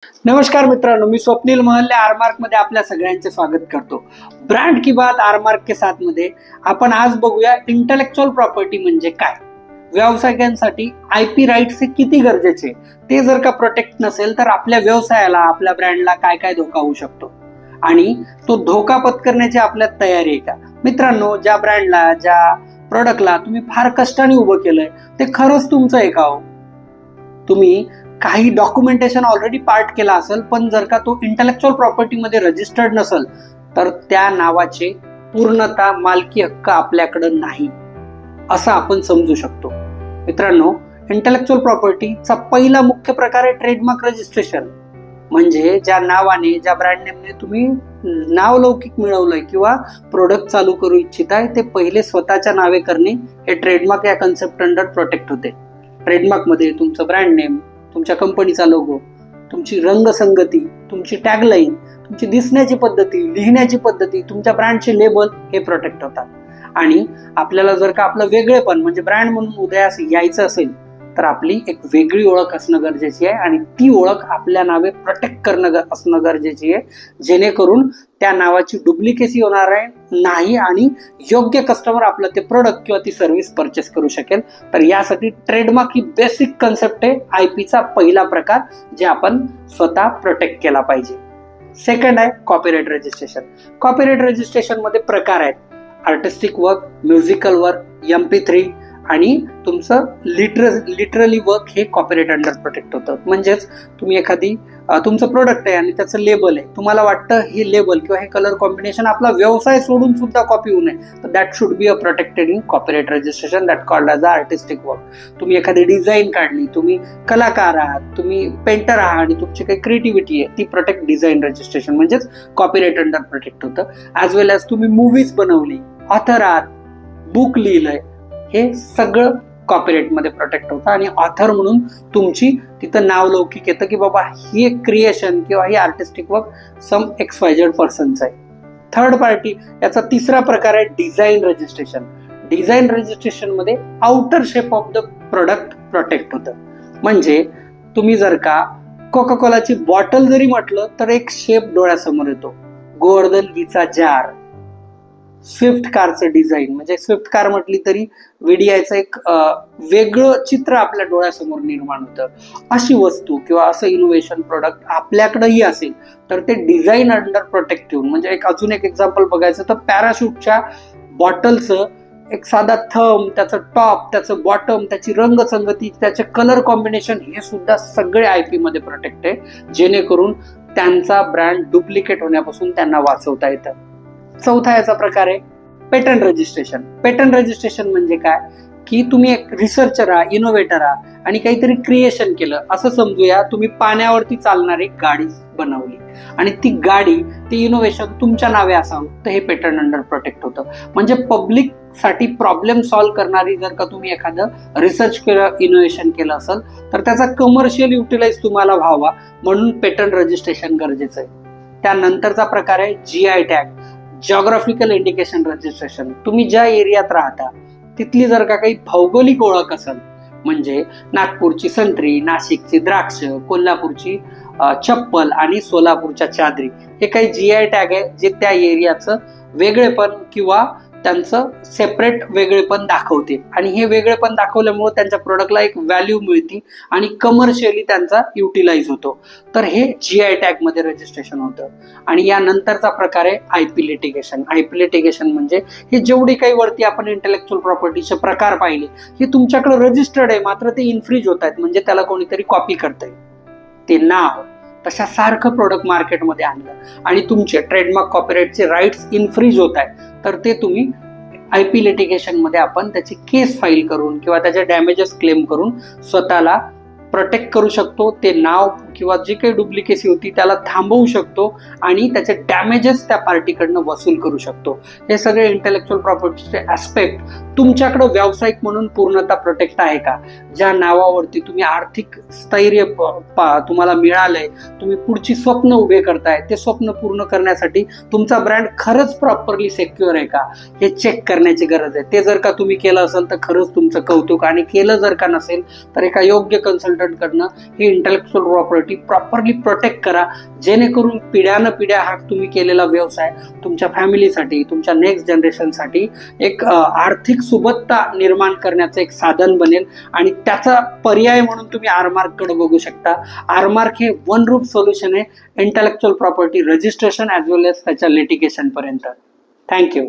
नमस्कार मित्रांनो, मी स्वप्नील महल्ले आरमार्क मध्ये आपल्या सगळ्यांचे स्वागत करतो। ब्रँड की बात आरमार्क के साथ मध्ये आपण आज बघूया इंटेलेक्चुअल प्रॉपर्टी म्हणजे काय, व्यावसायिकांसाठी आयपी राईट्स हे किती गरजेचे, ते जर का प्रोटेक्ट नसेल तर आपल्या व्यवसायाला, आपल्या ब्रँडला काय काय धोका होऊ शकतो आणि तो धोका पत्करण्याची आपल्यात तयारी आहे का। मित्रांनो, ज्या ब्रँडला, ज्या प्रोडक्टला तुम्ही फार कष्टाने उभं केलंय ते खरंच तुमचं आहे का हो? तुम्ही काही डॉक्युमेंटेशन ऑलरेडी पार्ट केला असेल, पण जर का तो इंटेलेक्चुअल प्रॉपर्टी मध्ये रजिस्टर्ड नसेल तर त्या नावाचे पूर्णतः मालकी हक्क आपल्याकडे नाही असं आपण समजू शकतो। मित्रांनो, इंटेलेक्चुअल प्रॉपर्टीचा पहिला मुख्य प्रकार आहे ट्रेडमार्क रजिस्ट्रेशन। म्हणजे ज्या नावाने, ज्या ब्रँड नेमने तुम्ही नावलौकिक मिळवलंय किंवा प्रोडक्ट चालू करू इच्छिताय ते पहिले स्वतःच्या नावे करणे हे ट्रेडमार्क या कन्सेप्ट अंडर प्रोटेक्ट होते। ट्रेडमार्क मध्ये तुमचं ब्रँड नेम, तुमच्या कंपनीचा लोगो, तुमची रंगसंगती, तुमची टॅगलाईन, तुमची दिसण्याची पद्धती, लिहिण्याची पद्धती, तुमच्या ब्रँडचे लेबल हे प्रोटेक्ट होतात। आणि आपल्याला जर का आपलं वेगळेपण म्हणजे ब्रँड म्हणून उदयास यायचं असेल तर आपली एक वेगळी ओळख असणं गरजेची आहे आणि ती ओळख आपल्या नावे प्रोटेक्ट करणं असणं गरजेची आहे, जेणेकरून त्या नावाची डुप्लिकेसी होणार नाही आणि योग्य कस्टमर आपलं ते प्रोडक्ट किंवा ती सर्व्हिस परचेस करू शकेल। तर यासाठी ट्रेडमार्क ही बेसिक कन्सेप्ट आहे, आयपीचा पहिला प्रकार जे आपण स्वतः प्रोटेक्ट केला पाहिजे। सेकंड आहे कॉपीराइट रजिस्ट्रेशन। कॉपीराइट रजिस्ट्रेशन मध्ये प्रकार आहेत: artistic work, musical work, MP3 आणि तुमचं लिटरली वर्क हे कॉपीराइट अंडर प्रोटेक्ट होतं। म्हणजेच तुम्ही एखादी तुमचं प्रोडक्ट आहे आणि त्याचं लेबल आहे, तुम्हाला वाटतं हे लेबल किंवा हे कलर कॉम्बिनेशन आपला व्यवसाय सोडून सुद्धा कॉपी होऊ नये, तर that should be a protected in copyright registration that called as a artistic work. तुम्ही एखादी डिझाईन काढली, तुम्ही कलाकार आहात, तुम्ही पेंटर आहात आणि तुमची काही क्रिएटिव्हिटी आहे ती प्रोटेक्ट डिझाईन रजिस्ट्रेशन म्हणजेच कॉपीराइट अंडर प्रोटेक्ट होतं। ॲज वेल ॲज तुम्ही मूव्हीज बनवली, ऑथर आहात, बुक लिहिलंय, हे सगळं कॉपीराइट मध्ये प्रोटेक्ट होतं आणि ऑथर म्हणून तुमची तिथं नावलौकिक येतं की बाबा ही एक क्रिएशन किंवा ही आर्टिस्टिक वर्क सम XYZ पर्सनचं आहे। थर्ड पार्टी याचा तिसरा प्रकार आहे डिझाईन रजिस्ट्रेशन। डिझाईन रजिस्ट्रेशन मध्ये outer shape of the product protect होतं। म्हणजे तुम्ही जर का कोका कोलाची बॉटल जरी म्हटलं तर एक शेप डोळ्यासमोर येतो, गोवर्धन गीचा जार, स्विफ्ट कारचं डिझाईन, म्हणजे स्विफ्ट कार म्हटली तरी VDIचं एक वेगळं चित्र आपल्या डोळ्यासमोर निर्माण होतं। अशी वस्तू किंवा असं इनोव्हेशन प्रोडक्ट आपल्याकडेही असेल तर ते डिझाईन अंडर प्रोटेक्ट ठेवून, म्हणजे अजून एक एक्झाम्पल बघायचं तर पॅराशूटच्या बॉटलचं एक साधा थंब, त्याचं टॉप, त्याचं बॉटम, त्याची रंगसंगती, त्याचे कलर कॉम्बिनेशन हे सुद्धा सगळे IP मध्ये प्रोटेक्ट आहे, जेणेकरून त्यांचा ब्रँड डुप्लिकेट होण्यापासून त्यांना वाचवता येतं। चौथा याचा प्रकार आहे पेटंट रजिस्ट्रेशन। पेटंट रजिस्ट्रेशन म्हणजे काय की तुम्ही एक रिसर्चर आहात, इनोव्हेटर आहात आणि काहीतरी क्रिएशन केलं, असं समजूया तुम्ही पाण्यावरती चालणारी गाडी बनवली आणि ती गाडी, ती इनोव्हेशन तुमच्या नावे असावं, तर हे पेटंट अंडर प्रोटेक्ट होतं। म्हणजे पब्लिक साठी प्रॉब्लेम सॉल्व्ह करणारी जर का तुम्ही एखादं रिसर्च केलं, इनोव्हेशन केलं असेल तर त्याचा कमर्शियल युटिलाइज तुम्हाला व्हावा म्हणून पेटंट रजिस्ट्रेशन गरजेचं आहे। त्यानंतरचा प्रकार आहे GI tag, geographical indication registration. तुम्ही ज्या एरियात राहता तिथली जर का काही भौगोलिक ओळख असेल, म्हणजे नागपूरची संत्री, नाशिकची द्राक्ष, कोल्हापूरची चप्पल आणि सोलापूरच्या चादरी, हे काही GI टॅग आहे जे त्या एरियाचं वेगळेपण किंवा त्यांचं सेपरेट वेगळेपण दाखवते आणि हे वेगळेपण दाखवल्यामुळे त्यांच्या प्रोडक्टला एक व्हॅल्यू मिळते आणि कमर्शियली त्यांचा युटिलाइज होतो, तर हे GI टॅग मध्ये रजिस्ट्रेशन होतं। आणि यानंतरचा प्रकार आहे IP लिटिगेशन। IP लिटिगेशन म्हणजे हे जेवढे काही वरती आपण इंटेलेक्चुअल प्रॉपर्टीचे प्रकार पाहिले हे तुमच्याकडे रजिस्टर्ड आहे, मात्र ते इन्फ्रिज होत आहेत, म्हणजे त्याला कोणीतरी कॉपी करतंय, ते नाव तशा सारखं प्रोडक्ट मार्केटमध्ये आणलं आणि तुमचे ट्रेडमार्क कॉपीराइटचे राईट्स इन्फ्रिज होत आहेत, तर ते तुम्ही IP लिटिगेशन मध्ये आपण त्याची केस फाईल करून किंवा त्याचे डॅमेजेस क्लेम करून स्वतःला प्रोटेक्ट करू शकतो, ते नाव किंवा जी काही डुप्लिकेसी होती त्याला थांबवू शकतो आणि त्याचे डॅमेजेस त्या पार्टीकडनं वसूल करू शकतो। हे सगळे इंटेलेक्चुअल प्रॉपर्टीचे ऍस्पेक्ट तुमच्याकडे व्यावसायिक म्हणून पूर्णतः प्रोटेक्ट आहे का? ज्या नावावरती तुम्ही आर्थिक स्थैर्य तुम्हाला मिळालंय, तुम्ही पुढची स्वप्न उभे करताय, ते स्वप्न पूर्ण करण्यासाठी तुमचा ब्रँड खरंच प्रॉपरली सिक्युअर आहे का हे चेक करण्याची गरज आहे। ते जर का तुम्ही केलं असेल तर खरंच तुमचं कौतुक, आणि केलं जर का नसेल तर एका योग्य कन्सल्टंट कडनं ही intellectual property property properly protect करा, जेणेकरून पिढ्यानपिढ्या हा तुम्ही केलेला व्यवसाय तुमच्या फॅमिलीसाठी, तुमच्या नेक्स्ट जनरेशनसाठी एक आर्थिक सुबत्ता निर्माण करण्याचं एक साधन बनेल. आणि त्याचा पर्याय म्हणून तुम्ही आरमार्ककडे बघू शकता. आरमार्क हे वन रूप सोल्युशन आहे इंटेलेक्च्युअल प्रॉपर्टी रजिस्ट्रेशन ॲज वेल एज त्याच्या लिटिगेशन पर्यंत. थँक्यू.